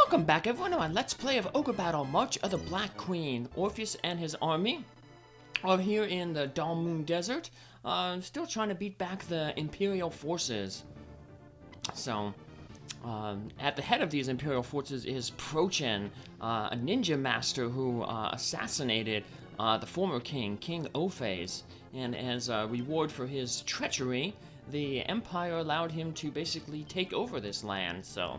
Welcome back everyone to my Let's Play of Ogre Battle March of the Black Queen. Orpheus and his army are here in the Dalmuhd Desert, still trying to beat back the Imperial forces. So, at the head of these Imperial forces is Prochin, a ninja master who assassinated the former king, King Orpheus. And as a reward for his treachery, the Empire allowed him to basically take over this land, so...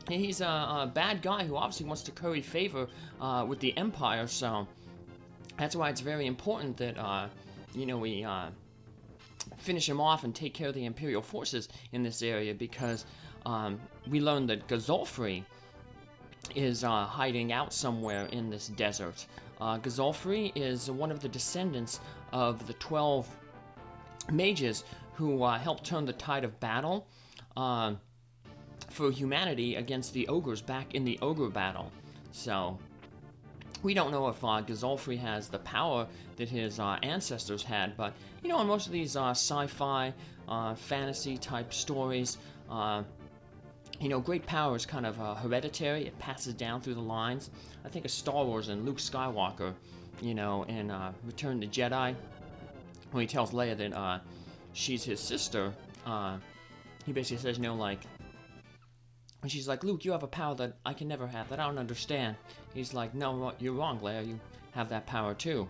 He's a bad guy who obviously wants to curry favor with the Empire, so that's why it's very important that, we finish him off and take care of the Imperial forces in this area, because we learned that Gazolfri is hiding out somewhere in this desert. Gazolfri is one of the descendants of the 12 mages who helped turn the tide of battle for humanity against the ogres back in the Ogre battle. So we don't know if Gazolfri has the power that his ancestors had, but in most of these sci-fi, fantasy type stories, great power is kind of hereditary. It passes down through the lines. I think of Star Wars and Luke Skywalker, in Return of the Jedi, when he tells Leia that she's his sister. He basically says, and she's like, Luke, you have a power that I can never have, that I don't understand. He's like, no, you're wrong, Leia. You have that power too.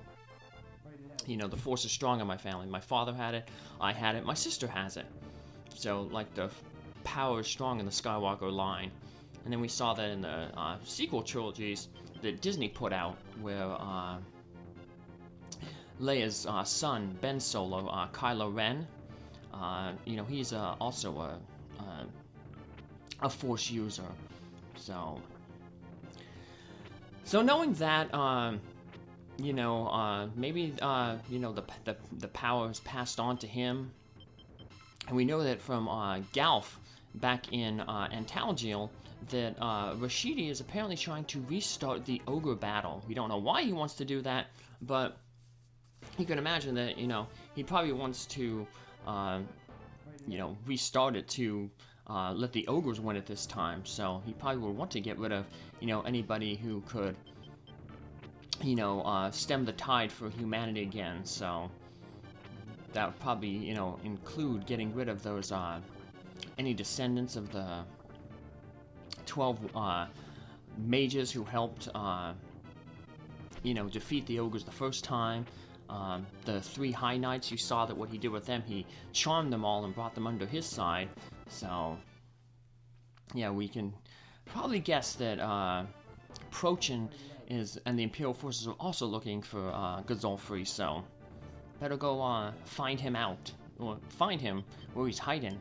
The Force is strong in my family. My father had it, I had it, my sister has it. So, the power is strong in the Skywalker line. And then we saw that in the sequel trilogies that Disney put out, where Leia's son, Ben Solo, Kylo Ren, he's also a Force user. So knowing that, maybe the power is passed on to him, and we know that from Galf back in Antalgiel that Rashidi is apparently trying to restart the Ogre battle. We don't know why he wants to do that, but you can imagine that he probably wants to restart it to let the ogres win it this time. So he probably would want to get rid of, anybody who could, stem the tide for humanity again. So that would probably, include getting rid of those, any descendants of the 12 mages who helped, defeat the ogres the first time. The 3 High Knights, you saw that what he did with them, he charmed them all and brought them under his side. So, yeah, we can probably guess that Prochin and the Imperial forces are also looking for Gazolfri, so better go find him out, or find him where he's hiding.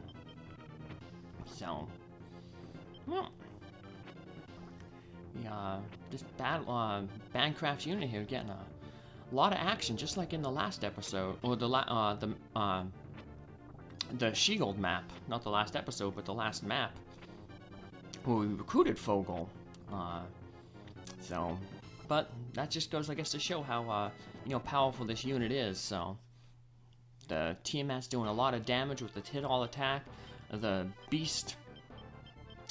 So, well, this Bancraft unit here getting a lot of action, just like in the last episode, or the Shield map, not the last episode, but the last map, where we recruited Fogel. But that just goes, I guess, to show how, powerful this unit is. So, the Tiamat's doing a lot of damage with the hit-all attack. The Beast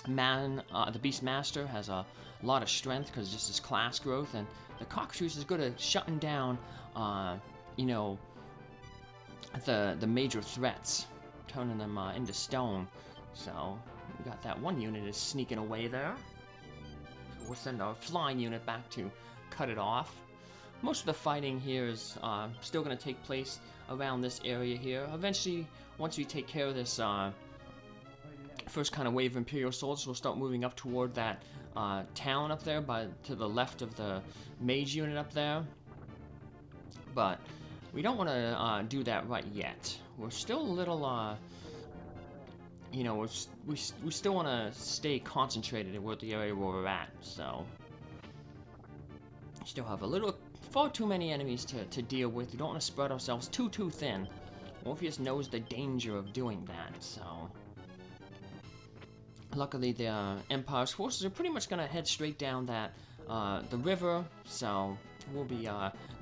Master has a lot of strength because just his class growth, and the Cockatrice is good at shutting down, the major threats, turning them into stone. So we got that one unit is sneaking away there. So we'll send our flying unit back to cut it off. Most of the fighting here is still going to take place around this area here. Eventually, once we take care of this first kind of wave of Imperial soldiers, we'll start moving up toward that town up there to the left of the mage unit up there. But we don't want to do that right yet. We're still a little, we still want to stay concentrated in the area where we're at. So still have far too many enemies to deal with. We don't want to spread ourselves too thin. Orpheus knows the danger of doing that, so... Luckily, the Empire's forces are pretty much going to head straight down the river, so we'll be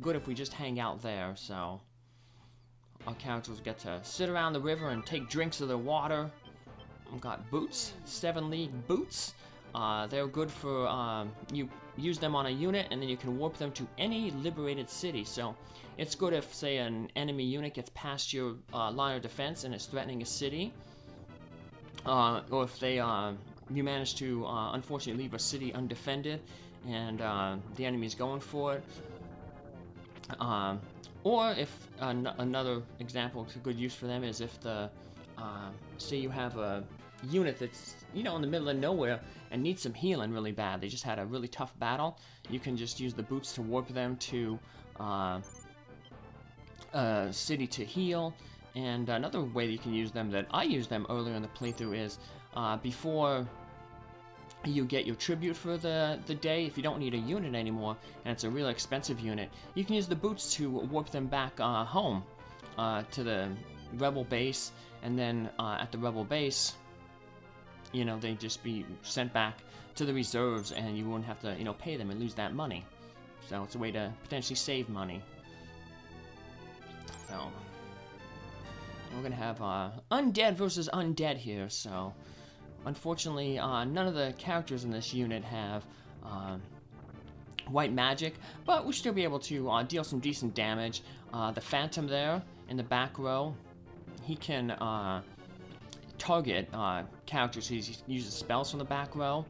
good if we just hang out there. So our characters get to sit around the river and take drinks of the water. We've got boots, 7 league boots. They're good for, you use them on a unit, and then you can warp them to any liberated city. So it's good if, say, an enemy unit gets past your line of defense and is threatening a city. Or if they, you manage to, unfortunately, leave a city undefended, and the enemy is going for it. Or if another example of good use for them is if the, say you have a unit that's, in the middle of nowhere and needs some healing really bad. They just had a really tough battle. You can just use the boots to warp them to a city to heal. And another way that you can use them that I used them earlier in the playthrough is before you get your tribute for the day, if you don't need a unit anymore and it's a really expensive unit, you can use the boots to warp them back home to the rebel base, and then at the rebel base, they'd just be sent back to the reserves, and you wouldn't have to pay them and lose that money. So it's a way to potentially save money. So we're gonna have undead versus undead here. So unfortunately, none of the characters in this unit have white magic, but we should still be able to deal some decent damage. The Phantom there in the back row, he can target characters who uses spells from the back row,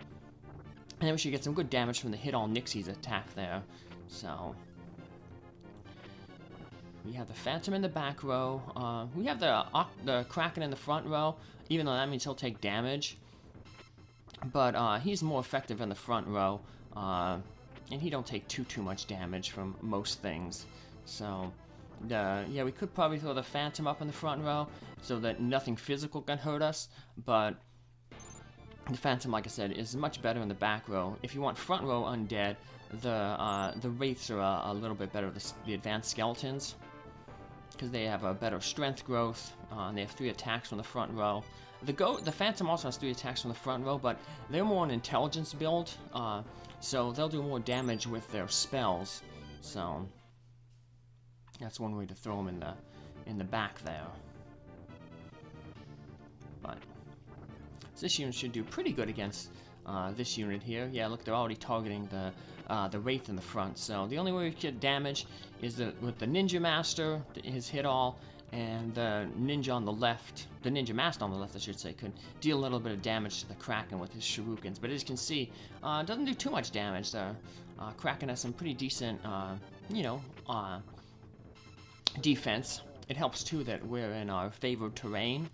and then we should get some good damage from the Hit All Nixies attack there. So we have the Phantom in the back row. We have the Kraken in the front row, even though that means he'll take damage. But he's more effective in the front row, and he don't take too much damage from most things. So yeah, we could probably throw the Phantom up in the front row so that nothing physical can hurt us. But the Phantom, like I said, is much better in the back row. If you want front row undead, the Wraiths are a little bit better. The advanced skeletons, because they have a better strength growth, and they have 3 attacks from the front row. The Phantom also has 3 attacks from the front row, but they're more an intelligence build, so they'll do more damage with their spells. So that's one way to throw them in the back there. But so this unit should do pretty good against this unit here. Yeah, look, they're already targeting the Wraith in the front. So the only way we get damage is with the Ninja Master, his hit all, and the Ninja on the left, the Ninja Master on the left, I should say, could deal a little bit of damage to the Kraken with his shurikens. But as you can see, it doesn't do too much damage. The Kraken has some pretty decent, defense. It helps too that we're in our favored terrain,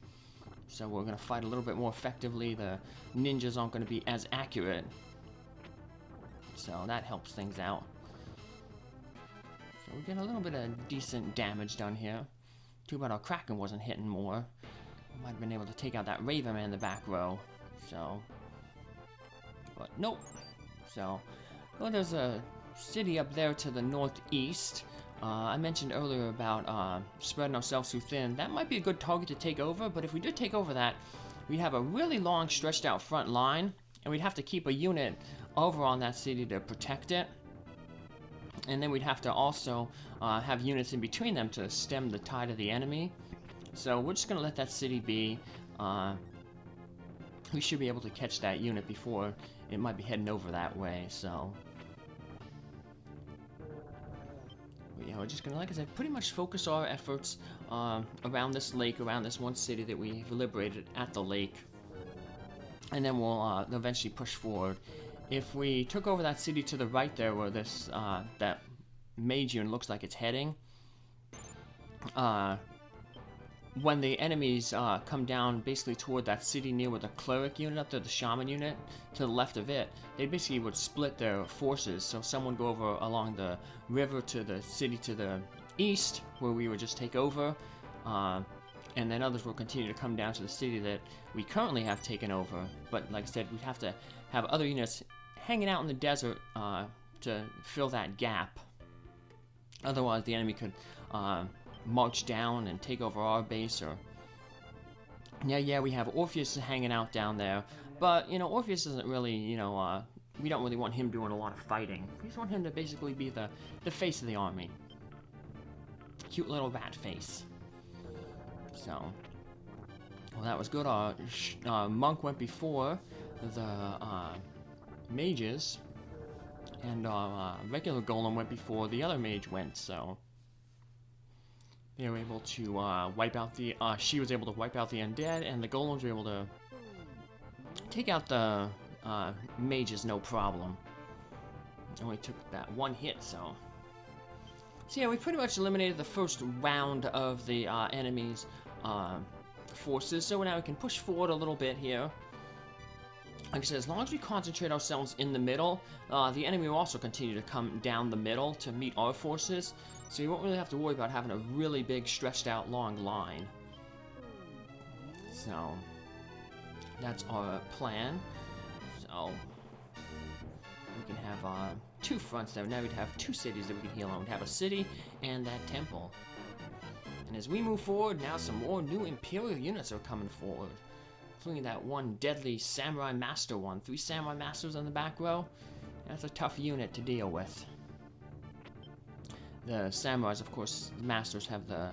so we're going to fight a little bit more effectively. The ninjas aren't going to be as accurate, so that helps things out. So we get a little bit of decent damage done here. Too bad our Kraken wasn't hitting more. We might have been able to take out that Raven Man in the back row. So, but nope. So, well, there's a city up there to the northeast. I mentioned earlier about spreading ourselves too thin. That might be a good target to take over, but if we did take over that, we'd have a really long stretched out front line, and we'd have to keep a unit over on that city to protect it. And then we'd have to also have units in between them to stem the tide of the enemy. So we're just going to let that city be. We should be able to catch that unit before it might be heading over that way, so we're just gonna, like I said, pretty much focus our efforts around this lake, around this one city that we've liberated at the lake, and then we'll eventually push forward. If we took over that city to the right there, where this that mage unit looks like it's heading, when the enemies come down basically toward that city near where the cleric unit up there, the shaman unit, to the left of it, they basically would split their forces. So some would go over along the river to the city to the east, where we would just take over, and then others will continue to come down to the city that we currently have taken over. But like I said, we'd have to have other units hanging out in the desert to fill that gap. Otherwise, the enemy could march down and take over our base, or yeah, we have Orpheus hanging out down there, but Orpheus isn't really, we don't really want him doing a lot of fighting. We just want him to basically be the face of the army. Cute little rat face. So, well, that was good. Our monk went before mages, and our regular golem went before the other mage went, so they were able to wipe out the. She was able to wipe out the undead, and the golems were able to take out the mages no problem. Only took that one hit, so. So yeah, we pretty much eliminated the first round of the enemy's forces, so now we can push forward a little bit here. Like I said, as long as we concentrate ourselves in the middle, the enemy will also continue to come down the middle to meet our forces, so you won't really have to worry about having a really big, stretched out, long line. So, that's our plan. So, we can have two fronts there. Now we'd have two cities that we can heal on. We'd have a city and that temple. And as we move forward, now some more new Imperial units are coming forward. Including that one deadly Samurai Master one. 3 Samurai Masters on the back row. That's a tough unit to deal with. The Samurais, of course, the Masters have the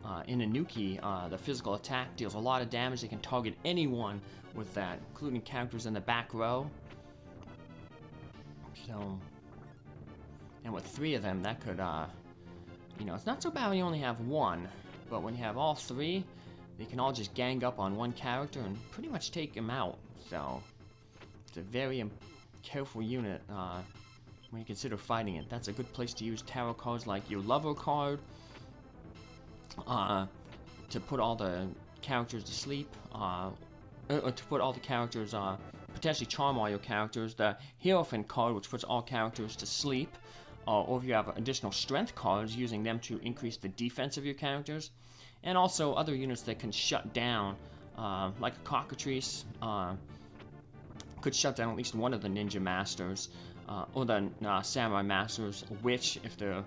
Inanuki, the physical attack, deals a lot of damage. They can target anyone with that, including characters in the back row. So, and with 3 of them, that could, you know, it's not so bad when you only have 1, but when you have all 3, they can all just gang up on one character and pretty much take him out. So, it's a very careful unit when you consider fighting it. That's a good place to use tarot cards like your Lover card to put all the characters to sleep, or to put all the characters, potentially charm all your characters. The Hierophant card, which puts all characters to sleep, or if you have additional strength cards, using them to increase the defense of your characters. And also other units that can shut down, like a Cockatrice, could shut down at least one of the Ninja Masters, or the Samurai Masters, which, if they're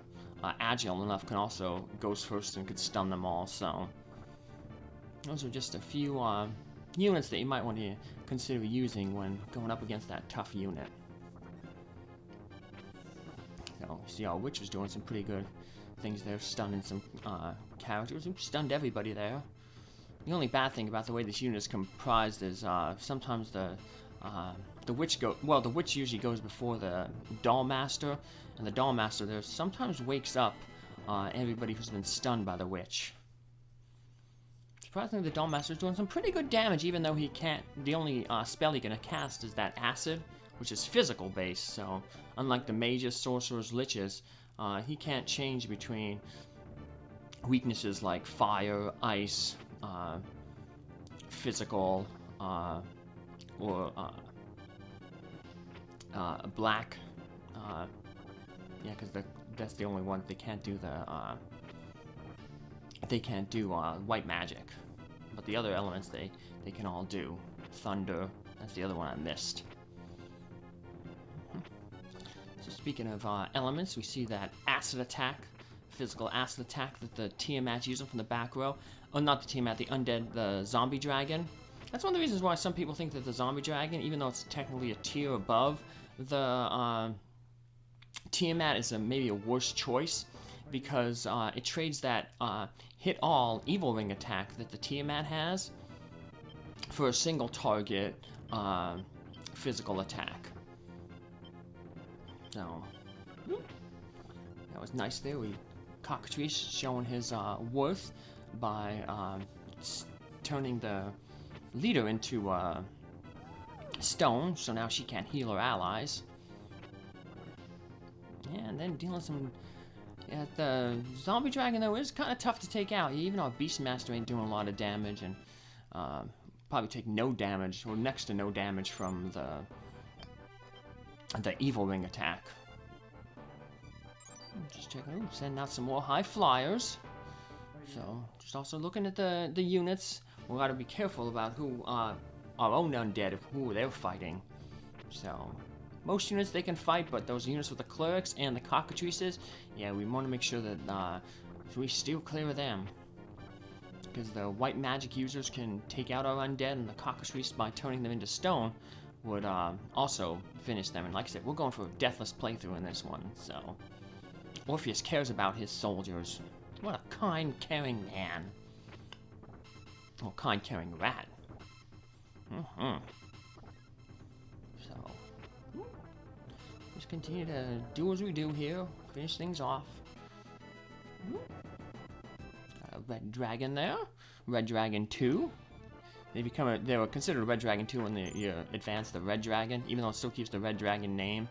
agile enough, can also go first and could stun them all. So those are just a few units that you might want to consider using when going up against that tough unit. So, see our Witch is doing some pretty good things there, stunning some characters. We've stunned everybody there. The only bad thing about the way this unit is comprised is sometimes the Witch the Witch usually goes before the Doll Master, and the Doll Master there sometimes wakes up everybody who's been stunned by the Witch. Surprisingly, the Doll Master is doing some pretty good damage, even though he can't. The only spell he can cast is that Acid, which is physical based. So, unlike the mages, sorcerers, liches, he can't change between weaknesses like fire, ice, physical, or black. Yeah, because that's the only one they can't do white magic. But the other elements they can all do. Thunder, that's the other one I missed. So speaking of elements, we see that acid attack, physical acid attack that the Tiamat's using from the back row. Oh, not the Tiamat, the undead, the zombie dragon. That's one of the reasons why some people think that the zombie dragon, even though it's technically a tier above the Tiamat, is maybe a worse choice, because it trades that hit all evil ring attack that the Tiamat has for a single target physical attack. So that was nice there. Cockatrice showing his worth by turning the leader into stone, so now she can't heal her allies. And then dealing some. Yeah, the zombie dragon though is kind of tough to take out. Even our Beastmaster ain't doing a lot of damage, and probably take no damage or next to no damage from the evil ring attack. Just checking. Ooh, sending out some more high flyers. So just also looking at the units. We gotta be careful about who our own undead, who they're fighting. So. Most units they can fight, but those units with the clerics and the cockatrices, yeah, we want to make sure that we steer clear of them. Because the white magic users can take out our undead, and the cockatrice, by turning them into stone, would also finish them. And like I said, we're going for a deathless playthrough in this one, so. Orpheus cares about his soldiers. What a kind, caring man. Or kind, caring rat. So. continue to do as we do here. Finish things off. Red Dragon there. Red Dragon 2. They were considered Red Dragon 2 when you advance the Red Dragon, even though it still keeps the Red Dragon name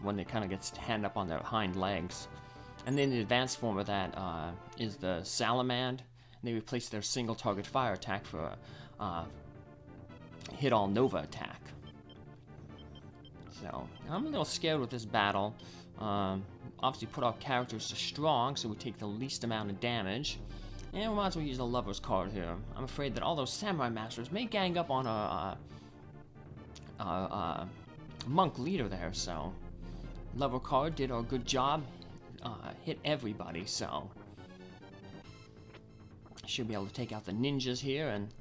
when they kind of get stand up on their hind legs. And then the advanced form of that is the Salamander. They replace their single target fire attack for hit all Nova attack. So I'm a little scared with this battle. Obviously put our characters to strong so we take the least amount of damage. And we might as well use the Lover's card here. I'm afraid that all those Samurai Masters may gang up on a monk leader there, so Lover card did a good job. Hit everybody, so should be able to take out the ninjas here, and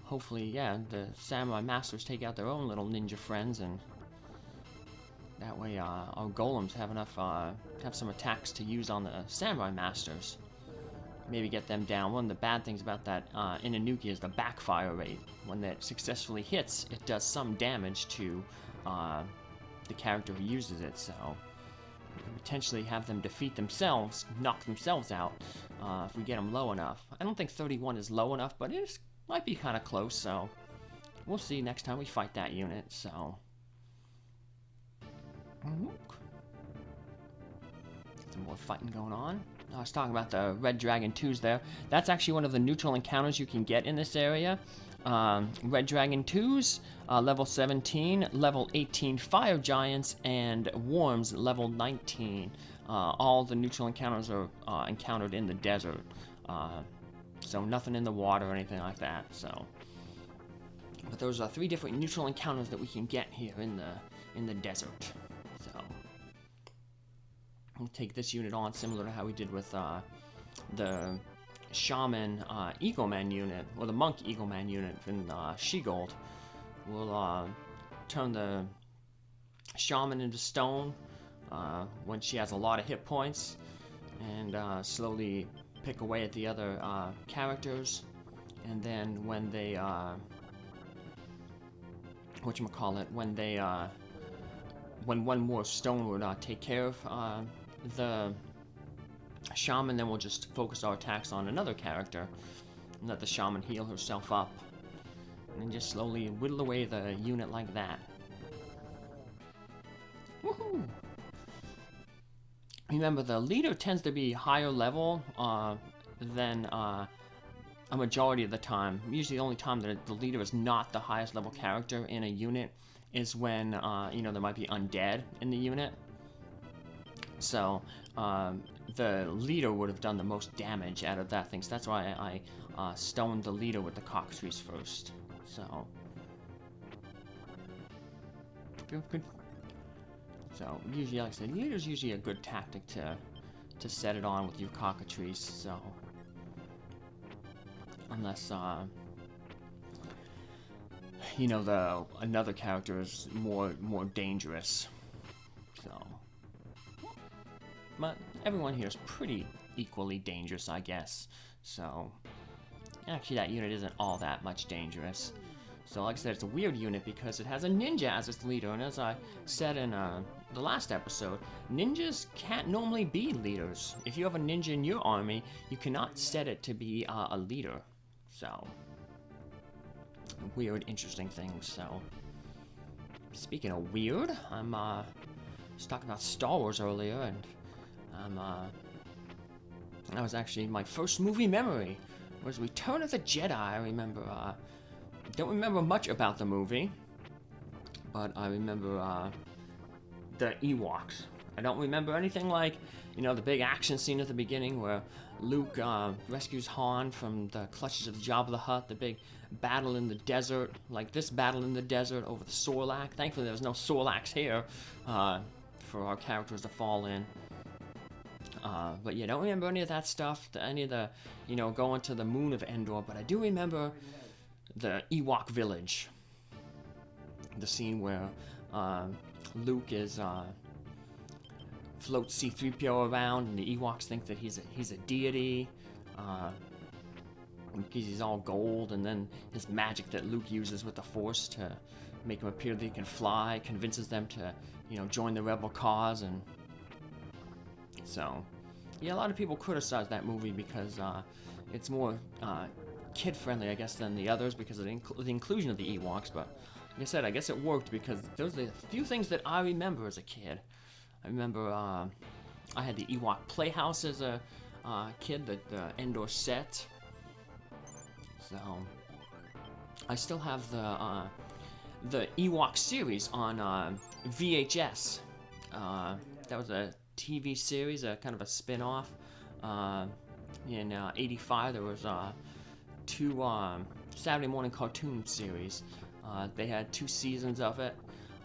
hopefully, yeah, the Samurai Masters take out their own little ninja friends, and that way our golems have enough, have some attacks to use on the Samurai Masters. Maybe get them down. One of the bad things about that Inanuki is the backfire rate. When that successfully hits, it does some damage to the character who uses it, so we can potentially have them defeat themselves, knock themselves out, if we get them low enough. I don't think 31 is low enough, but it might be kind of close, so we'll see next time we fight that unit, so. Some more fighting going on. I was talking about the Red Dragon 2s there. That's actually one of the neutral encounters you can get in this area. Red Dragon 2s, level 17, level 18 Fire Giants, and Worms, level 19. All the neutral encounters are encountered in the desert. So nothing in the water or anything like that. So, but those are 3 different neutral encounters that we can get here in the desert. So we'll take this unit on similar to how we did with the Shaman Eagleman unit, or the Monk Eagleman unit in She-Gold. We'll turn the Shaman into stone when she has a lot of hit points, and slowly pick away at the other characters, and then when they when one more stone would take care of the Shaman, then we'll just focus our attacks on another character and let the Shaman heal herself up, and then just slowly whittle away the unit like that. Woohoo! Remember, the leader tends to be higher level than a majority of the time. Usually the only time that the leader is not the highest level character in a unit is when, there might be undead in the unit. So, the leader would have done the most damage out of that thing. So that's why I stoned the leader with the cockatrice first. So, good. So usually, like I said, leader's usually a good tactic to set it on with your cockatrice. So unless another character is more dangerous. So, but everyone here is pretty equally dangerous, I guess. So actually, that unit isn't all that much dangerous. So like I said, it's a weird unit because it has a ninja as its leader, and as I said in the last episode, ninjas can't normally be leaders. If you have a ninja in your army, you cannot set it to be a leader. So, weird, interesting things. So, speaking of weird, I was talking about Star Wars earlier, and that was actually my first movie memory, was Return of the Jedi. I remember, don't remember much about the movie, but I remember the Ewoks. I don't remember anything like, the big action scene at the beginning where Luke rescues Han from the clutches of Jabba the Hutt, the big battle in the desert, like this battle in the desert over the Sarlacc. Thankfully, there's no Sarlaccs here for our characters to fall in. But yeah, don't remember any of that stuff, any of the, going to the moon of Endor, but I do remember the Ewok village. The scene where Luke floats C-3PO around, and the Ewoks think that he's a deity, because he's all gold, and then his magic that Luke uses with the Force to make them appear they can fly, convinces them to, join the rebel cause, and so, yeah, a lot of people criticize that movie because it's more kid-friendly, I guess, than the others because of the inclusion of the Ewoks, but like I said, I guess it worked because those are the few things that I remember as a kid. I remember I had the Ewok Playhouse as a kid, the indoor set. So I still have the Ewok series on VHS. That was a TV series, a kind of a spin-off. In '85, there was two Saturday morning cartoon series. They had 2 seasons of it.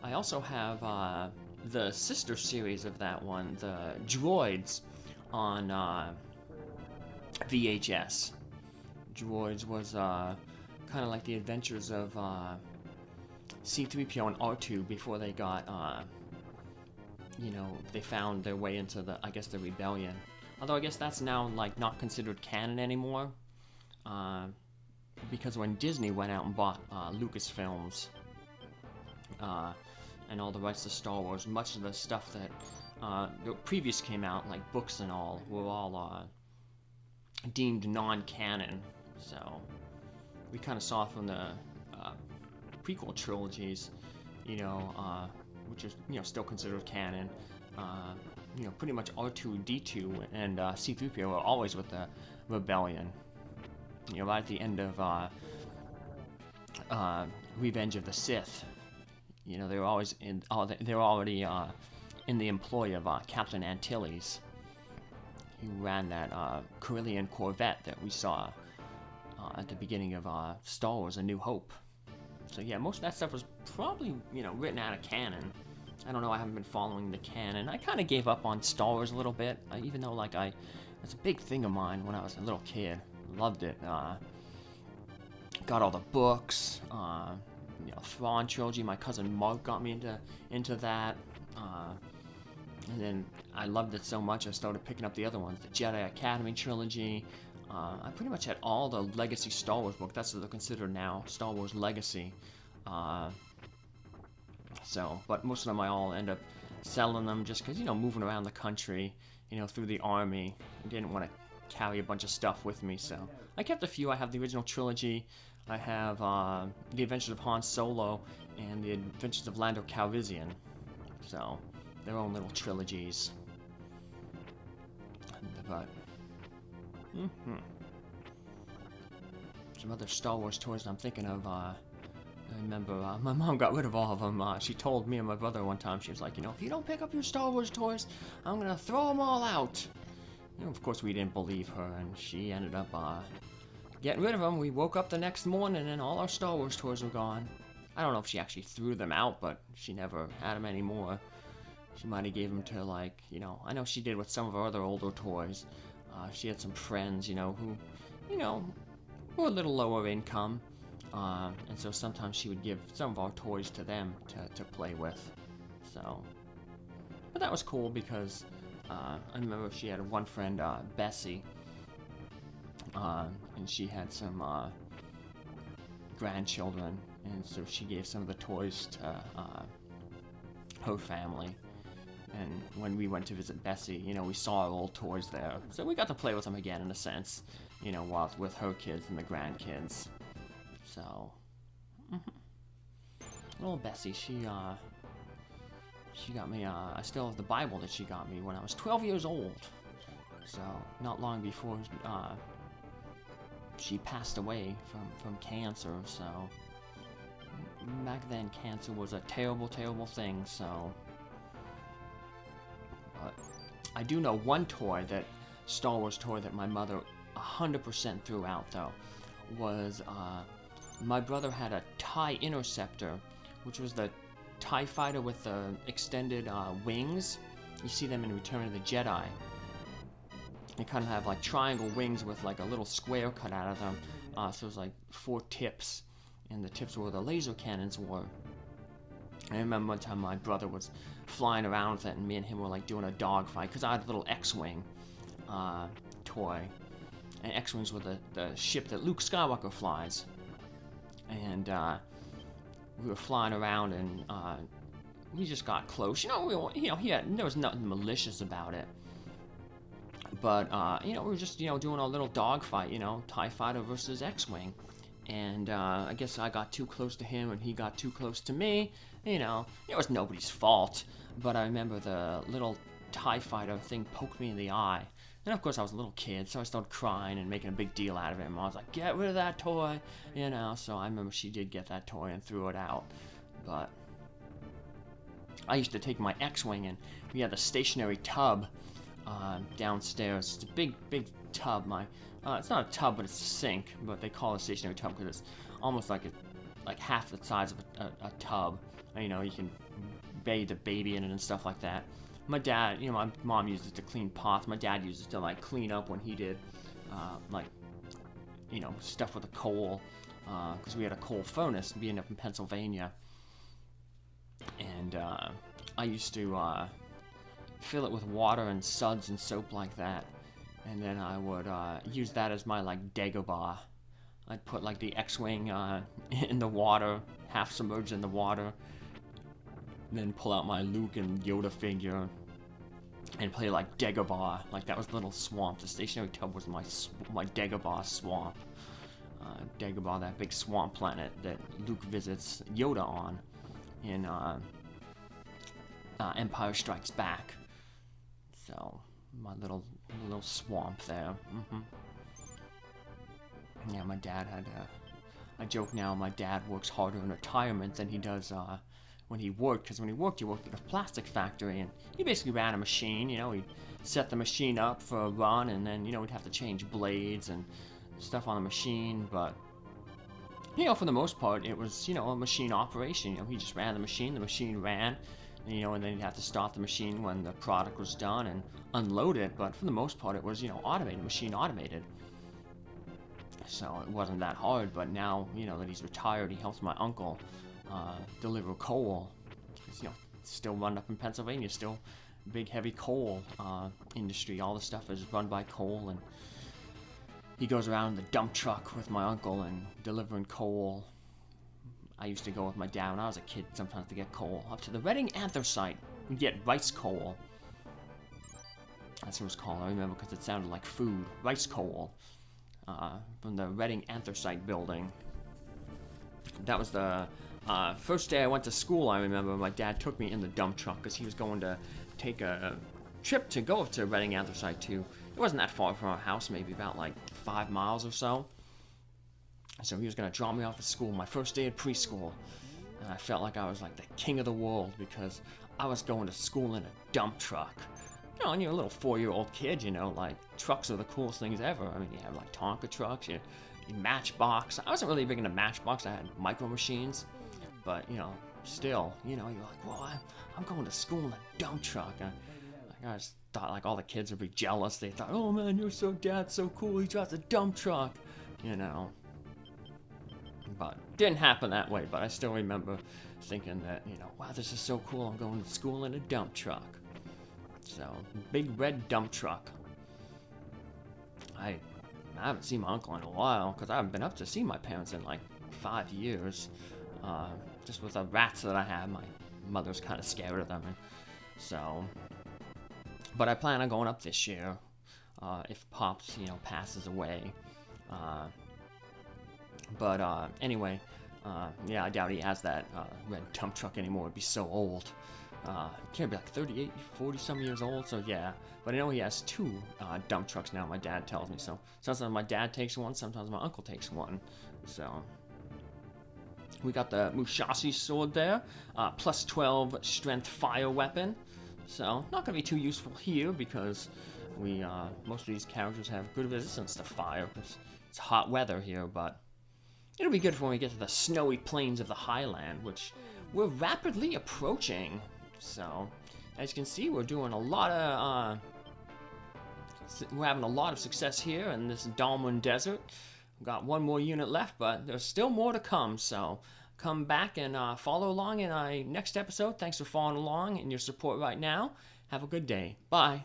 I also have the sister series of that one, the Droids, on VHS. Droids was kind of like the adventures of C-3PO and R2 before they got, they found their way into the rebellion. Although I guess that's now like not considered canon anymore, because when Disney went out and bought Lucasfilms and all the rights to Star Wars, much of the stuff that previous came out, like books and all, were all deemed non-canon. So we kind of saw from the prequel trilogies, which is still considered canon. Pretty much R2-D2 and C-3PO were always with the rebellion. Right at the end of Revenge of the Sith, they were always they were already in the employ of Captain Antilles, who ran that Corellian Corvette that we saw at the beginning of Star Wars: A New Hope. So yeah, most of that stuff was probably written out of canon. I don't know. I haven't been following the canon. I kind of gave up on Star Wars a little bit, even though it's a big thing of mine when I was a little kid. Loved it. Got all the books. Thrawn trilogy. My cousin Mark got me into that. And then I loved it so much I started picking up the other ones. The Jedi Academy trilogy. I pretty much had all the Legacy Star Wars books. That's what they're considered now. Star Wars Legacy. But most of them I all end up selling them just because, moving around the country, through the army. I didn't want to carry a bunch of stuff with me, so I kept a few. I have the original trilogy. I have The Adventures of Han Solo and The Adventures of Lando Calrissian. So, their own little trilogies. But, some other Star Wars toys I'm thinking of, I remember my mom got rid of all of them. She told me and my brother one time, she was like, if you don't pick up your Star Wars toys, I'm going to throw them all out. Of course, we didn't believe her, and she ended up getting rid of them. We woke up the next morning, and all our Star Wars toys were gone. I don't know if she actually threw them out, but she never had them anymore. She might have gave them to, I know she did with some of her other older toys. She had some friends, who, were a little lower income. And so sometimes she would give some of our toys to them to play with. So, but that was cool because I remember she had one friend, Bessie, and she had some grandchildren, and so she gave some of the toys to her family. And when we went to visit Bessie, we saw our old toys there, so we got to play with them again in a sense, while with her kids and the grandkids. So, little Bessie, she got me, I still have the Bible that she got me when I was 12 years old. So, not long before she passed away from cancer. So, back then cancer was a terrible, terrible thing. So, but I do know one toy, that Star Wars toy that my mother 100% threw out though, was my brother had a TIE Interceptor, which was the TIE fighter with the extended wings. You see them in Return of the Jedi. They kind of have like triangle wings with like a little square cut out of them. So it was like 4 tips, and the tips were where the laser cannons were. I remember one time my brother was flying around with it, and me and him were like doing a dogfight, because I had a little X-Wing toy. And X-Wings were the ship that Luke Skywalker flies. And we were flying around, and we just got close. There was nothing malicious about it. But, we were just, doing a little dogfight, TIE Fighter versus X-Wing. And I guess I got too close to him, and he got too close to me. It was nobody's fault. But I remember the little TIE Fighter thing poked me in the eye. And of course I was a little kid, so I started crying and making a big deal out of it. And I was like, get rid of that toy, So I remember she did get that toy and threw it out. But I used to take my X-Wing, and we had a stationary tub downstairs. It's a big tub. It's not a tub, but it's a sink. But they call it a stationary tub because it's almost like half the size of a tub. You can bathe the baby in it and stuff like that. My dad, my mom used it to clean pots. My dad used it to clean up when he did stuff with the coal, because we had a coal furnace being up in Pennsylvania. And I used to fill it with water and suds and soap like that, and then I would use that as my Dagobah. I'd put the X-Wing in the water, half submerged in the water, then pull out my Luke and Yoda figure and play Dagobah. That was the little swamp. The stationary tub was my Dagobah swamp. Dagobah, that big swamp planet that Luke visits Yoda on in Empire Strikes Back. So, my little swamp there. Yeah, my dad had I joke now, my dad works harder in retirement than he does when he worked, because when he worked at a plastic factory, and he basically ran a machine. He'd set the machine up for a run, and then, we'd have to change blades and stuff on the machine, but, for the most part, it was, a machine operation. He just ran the machine ran, and then he'd have to start the machine when the product was done and unload it, but for the most part, it was, machine automated. So it wasn't that hard, but now, that he's retired, he helps my uncle deliver coal. Still run up in Pennsylvania, still big heavy coal industry. All the stuff is run by coal, and he goes around in the dump truck with my uncle and delivering coal. I used to go with my dad when I was a kid sometimes to get coal. Up to the Reading Anthracite, we get rice coal. That's what it was called, I remember, because it sounded like food. Rice coal. From the Reading Anthracite building. That was the first day I went to school. I remember my dad took me in the dump truck because he was going to take a trip to go to Reading Anthracite too. It wasn't that far from our house, maybe about 5 miles or so. So he was going to drop me off at school, my first day at preschool. And I felt like I was the king of the world because I was going to school in a dump truck. And you're a little 4-year-old kid, trucks are the coolest things ever. I mean, you have Tonka trucks, you Matchbox. I wasn't really big into Matchbox. I had Micro Machines, but still, you're well, I'm going to school in a dump truck. I just thought all the kids would be jealous. They thought, oh man, dad's so cool. He drives a dump truck, But didn't happen that way. But I still remember thinking that, wow, this is so cool. I'm going to school in a dump truck. So, big red dump truck. I haven't seen my uncle in a while, because I haven't been up to see my parents in 5 years. Just with the rats that I have, my mother's kind of scared of them. And so, but I plan on going up this year, if Pops, passes away. Anyway, yeah, I doubt he has that red dump truck anymore. It'd be so old. Can't be 38, 40 some years old, so yeah. But I know he has 2 dump trucks now, my dad tells me. So sometimes my dad takes one, sometimes my uncle takes one. So we got the Musashi sword there, plus 12 strength fire weapon. So not gonna be too useful here because we most of these characters have good resistance to fire because it's hot weather here. But it'll be good for when we get to the snowy plains of the Highland, which we're rapidly approaching. So, as you can see, we're doing a lot of, we're having a lot of success here in this Dalmuhd Desert. We've got 1 more unit left, but there's still more to come. So, come back and follow along in our next episode. Thanks for following along and your support right now. Have a good day. Bye.